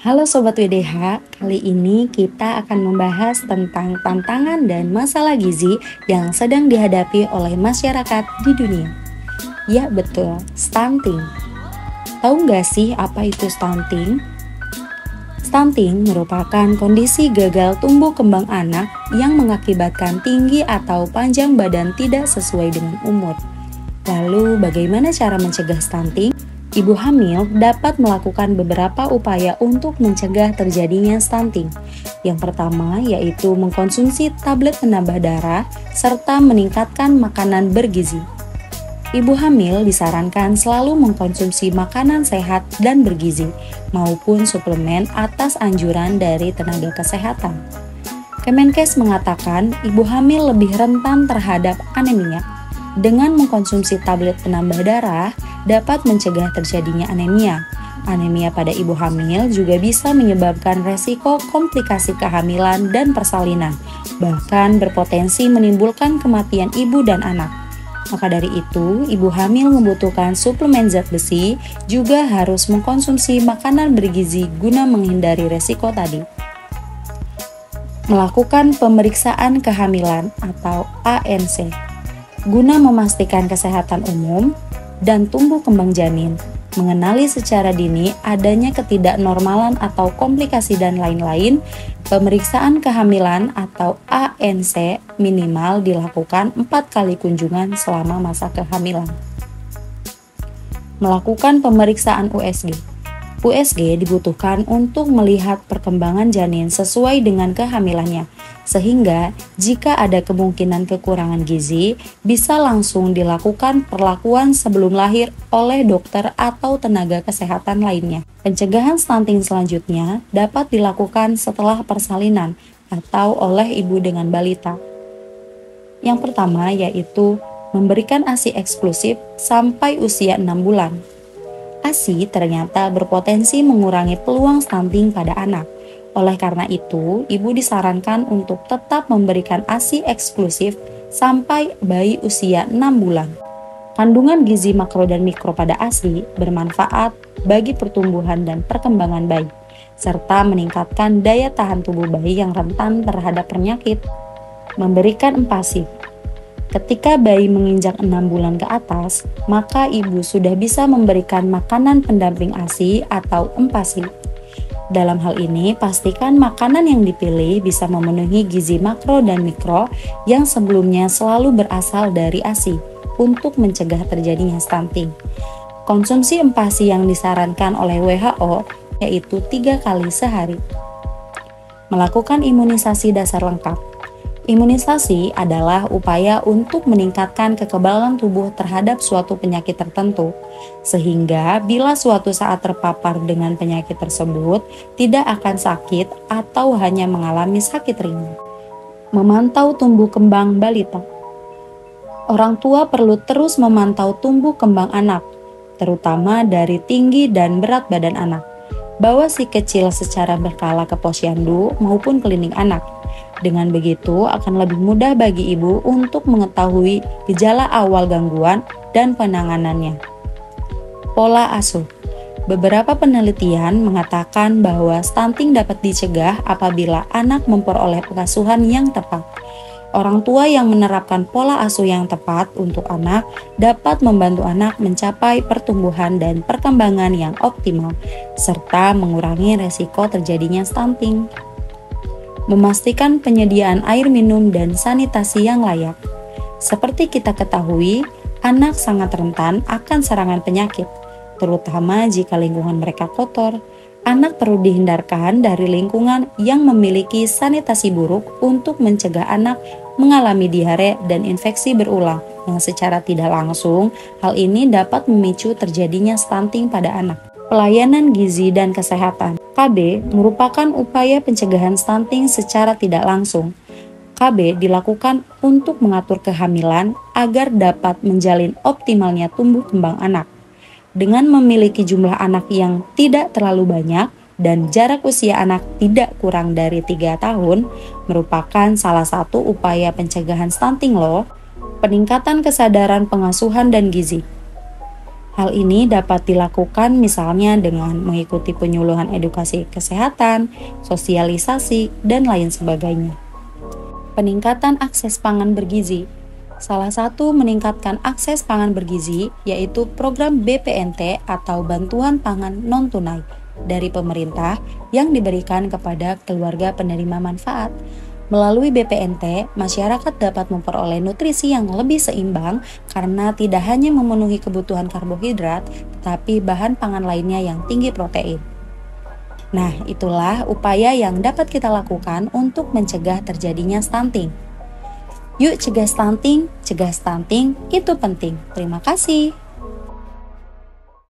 Halo Sobat WDH, kali ini kita akan membahas tentang tantangan dan masalah gizi yang sedang dihadapi oleh masyarakat di dunia. Ya betul, stunting. Tahu nggak sih apa itu stunting? Stunting merupakan kondisi gagal tumbuh kembang anak yang mengakibatkan tinggi atau panjang badan tidak sesuai dengan umur. Lalu bagaimana cara mencegah stunting? Ibu hamil dapat melakukan beberapa upaya untuk mencegah terjadinya stunting. Yang pertama yaitu mengkonsumsi tablet penambah darah serta meningkatkan makanan bergizi. Ibu hamil disarankan selalu mengkonsumsi makanan sehat dan bergizi maupun suplemen atas anjuran dari tenaga kesehatan. Kemenkes mengatakan ibu hamil lebih rentan terhadap anemia. Dengan mengkonsumsi tablet penambah darah, dapat mencegah terjadinya anemia. Anemia pada ibu hamil juga bisa menyebabkan resiko komplikasi kehamilan dan persalinan, bahkan berpotensi menimbulkan kematian ibu dan anak. Maka dari itu, ibu hamil membutuhkan suplemen zat besi, juga harus mengkonsumsi makanan bergizi guna menghindari resiko tadi. Melakukan pemeriksaan kehamilan atau ANC guna memastikan kesehatan umum dan tumbuh kembang janin, mengenali secara dini adanya ketidaknormalan atau komplikasi dan lain-lain. Pemeriksaan kehamilan atau ANC minimal dilakukan 4 kali kunjungan selama masa kehamilan. Melakukan pemeriksaan USG. USG dibutuhkan untuk melihat perkembangan janin sesuai dengan kehamilannya, sehingga jika ada kemungkinan kekurangan gizi, bisa langsung dilakukan perlakuan sebelum lahir oleh dokter atau tenaga kesehatan lainnya. Pencegahan stunting selanjutnya dapat dilakukan setelah persalinan atau oleh ibu dengan balita. Yang pertama yaitu memberikan ASI eksklusif sampai usia 6 bulan. ASI ternyata berpotensi mengurangi peluang stunting pada anak. Oleh karena itu, ibu disarankan untuk tetap memberikan ASI eksklusif sampai bayi usia 6 bulan. Kandungan gizi makro dan mikro pada ASI bermanfaat bagi pertumbuhan dan perkembangan bayi, serta meningkatkan daya tahan tubuh bayi yang rentan terhadap penyakit. Memberikan empasi. Ketika bayi menginjak 6 bulan ke atas, maka ibu sudah bisa memberikan makanan pendamping ASI atau empasi. Dalam hal ini, pastikan makanan yang dipilih bisa memenuhi gizi makro dan mikro yang sebelumnya selalu berasal dari ASI untuk mencegah terjadinya stunting. Konsumsi empasi yang disarankan oleh WHO yaitu 3 kali sehari. Melakukan imunisasi dasar lengkap. Imunisasi adalah upaya untuk meningkatkan kekebalan tubuh terhadap suatu penyakit tertentu, sehingga bila suatu saat terpapar dengan penyakit tersebut, tidak akan sakit atau hanya mengalami sakit ringan. Memantau tumbuh kembang balita. Orang tua perlu terus memantau tumbuh kembang anak, terutama dari tinggi dan berat badan anak. Bawa si kecil secara berkala ke posyandu maupun klinik anak. Dengan begitu akan lebih mudah bagi ibu untuk mengetahui gejala awal gangguan dan penanganannya. Pola asuh. Beberapa penelitian mengatakan bahwa stunting dapat dicegah apabila anak memperoleh pengasuhan yang tepat. Orang tua yang menerapkan pola asuh yang tepat untuk anak dapat membantu anak mencapai pertumbuhan dan perkembangan yang optimal, serta mengurangi resiko terjadinya stunting. Memastikan penyediaan air minum dan sanitasi yang layak. Seperti kita ketahui, anak sangat rentan akan serangan penyakit, terutama jika lingkungan mereka kotor. Anak perlu dihindarkan dari lingkungan yang memiliki sanitasi buruk untuk mencegah anak mengalami diare dan infeksi berulang, yang secara tidak langsung hal ini dapat memicu terjadinya stunting pada anak. Pelayanan gizi dan kesehatan. KB merupakan upaya pencegahan stunting secara tidak langsung. KB dilakukan untuk mengatur kehamilan agar dapat menjalin optimalnya tumbuh kembang anak. Dengan memiliki jumlah anak yang tidak terlalu banyak dan jarak usia anak tidak kurang dari 3 tahun, merupakan salah satu upaya pencegahan stunting loh. Peningkatan kesadaran pengasuhan dan gizi. Hal ini dapat dilakukan misalnya dengan mengikuti penyuluhan edukasi kesehatan, sosialisasi, dan lain sebagainya. Peningkatan akses pangan bergizi. Salah satu meningkatkan akses pangan bergizi yaitu program BPNT atau Bantuan Pangan Non-Tunai dari pemerintah yang diberikan kepada keluarga penerima manfaat. Melalui BPNT, masyarakat dapat memperoleh nutrisi yang lebih seimbang karena tidak hanya memenuhi kebutuhan karbohidrat, tetapi bahan pangan lainnya yang tinggi protein. Nah, itulah upaya yang dapat kita lakukan untuk mencegah terjadinya stunting. Yuk cegah stunting itu penting. Terima kasih.